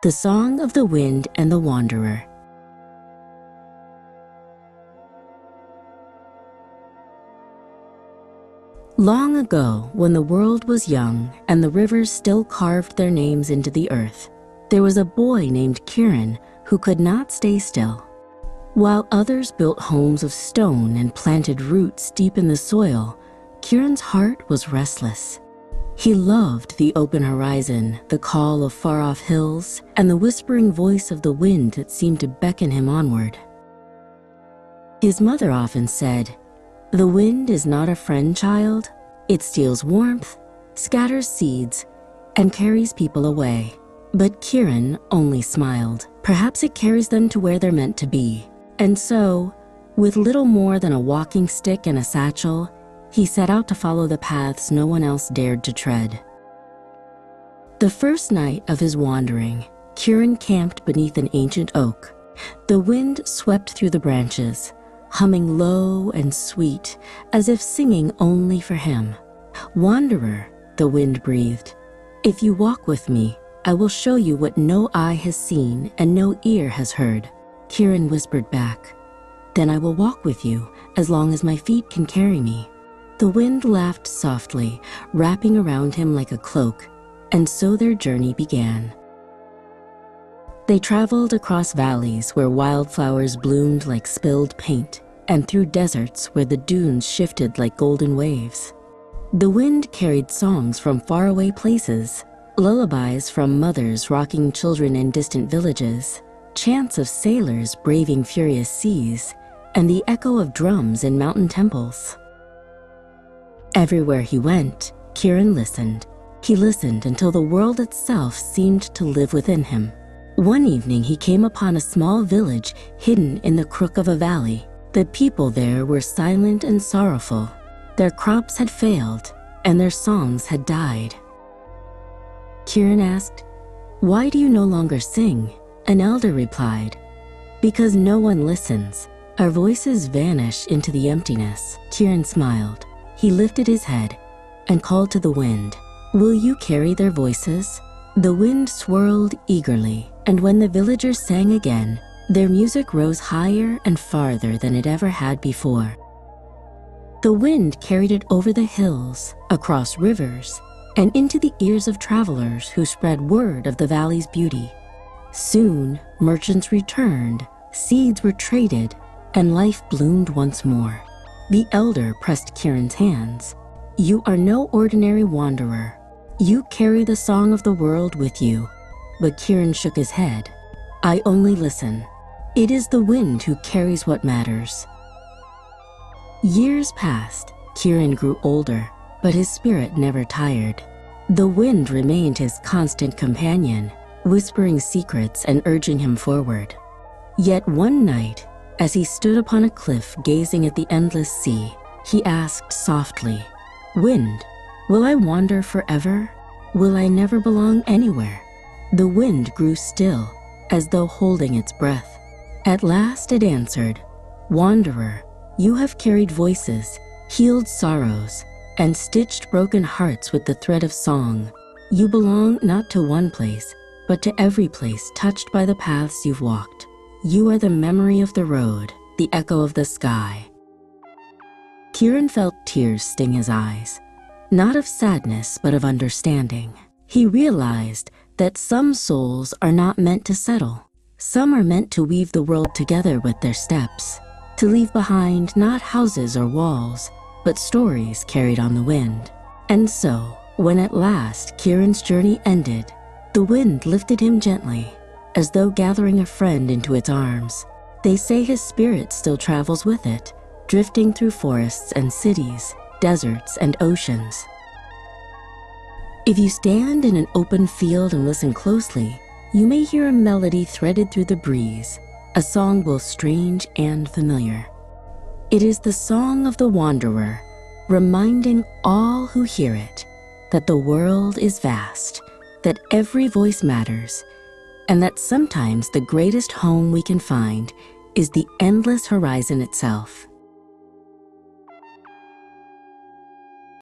The Song of the Wind and the Wanderer. Long ago, when the world was young and the rivers still carved their names into the earth, there was a boy named Kieran who could not stay still. While others built homes of stone and planted roots deep in the soil, Kieran's heart was restless. He loved the open horizon, the call of far-off hills, and the whispering voice of the wind that seemed to beckon him onward. His mother often said, "The wind is not a friend, child. It steals warmth, scatters seeds, and carries people away." But Kieran only smiled. Perhaps it carries them to where they're meant to be. And so, with little more than a walking stick and a satchel, he set out to follow the paths no one else dared to tread. The first night of his wandering, Kieran camped beneath an ancient oak. The wind swept through the branches, humming low and sweet, as if singing only for him. "Wanderer," the wind breathed, "if you walk with me, I will show you what no eye has seen and no ear has heard." Kieran whispered back, "Then I will walk with you as long as my feet can carry me." The wind laughed softly, wrapping around him like a cloak, and so their journey began. They traveled across valleys where wildflowers bloomed like spilled paint, and through deserts where the dunes shifted like golden waves. The wind carried songs from faraway places, lullabies from mothers rocking children in distant villages, chants of sailors braving furious seas, and the echo of drums in mountain temples. Everywhere he went, Kieran listened. He listened until the world itself seemed to live within him. One evening he came upon a small village hidden in the crook of a valley. The people there were silent and sorrowful. Their crops had failed, and their songs had died. Kieran asked, "Why do you no longer sing?" An elder replied, "Because no one listens. Our voices vanish into the emptiness." Kieran smiled. He lifted his head and called to the wind, "Will you carry their voices?" The wind swirled eagerly, and when the villagers sang again, their music rose higher and farther than it ever had before. The wind carried it over the hills, across rivers, and into the ears of travelers who spread word of the valley's beauty. Soon, merchants returned, seeds were traded, and life bloomed once more. The elder pressed Kieran's hands. "You are no ordinary wanderer. You carry the song of the world with you." But Kieran shook his head. "I only listen. It is the wind who carries what matters." Years passed. Kieran grew older, but his spirit never tired. The wind remained his constant companion, whispering secrets and urging him forward. Yet one night, as he stood upon a cliff gazing at the endless sea, he asked softly, "Wind, will I wander forever? Will I never belong anywhere?" The wind grew still, as though holding its breath. At last it answered, "Wanderer, you have carried voices, healed sorrows, and stitched broken hearts with the thread of song. You belong not to one place, but to every place touched by the paths you've walked. You are the memory of the road, the echo of the sky." Kieran felt tears sting his eyes, not of sadness, but of understanding. He realized that some souls are not meant to settle. Some are meant to weave the world together with their steps, to leave behind not houses or walls, but stories carried on the wind. And so, when at last Kieran's journey ended, the wind lifted him gently, as though gathering a friend into its arms. They say his spirit still travels with it, drifting through forests and cities, deserts and oceans. If you stand in an open field and listen closely, you may hear a melody threaded through the breeze, a song both strange and familiar. It is the song of the wanderer, reminding all who hear it that the world is vast, that every voice matters, and that sometimes the greatest home we can find is the endless horizon itself.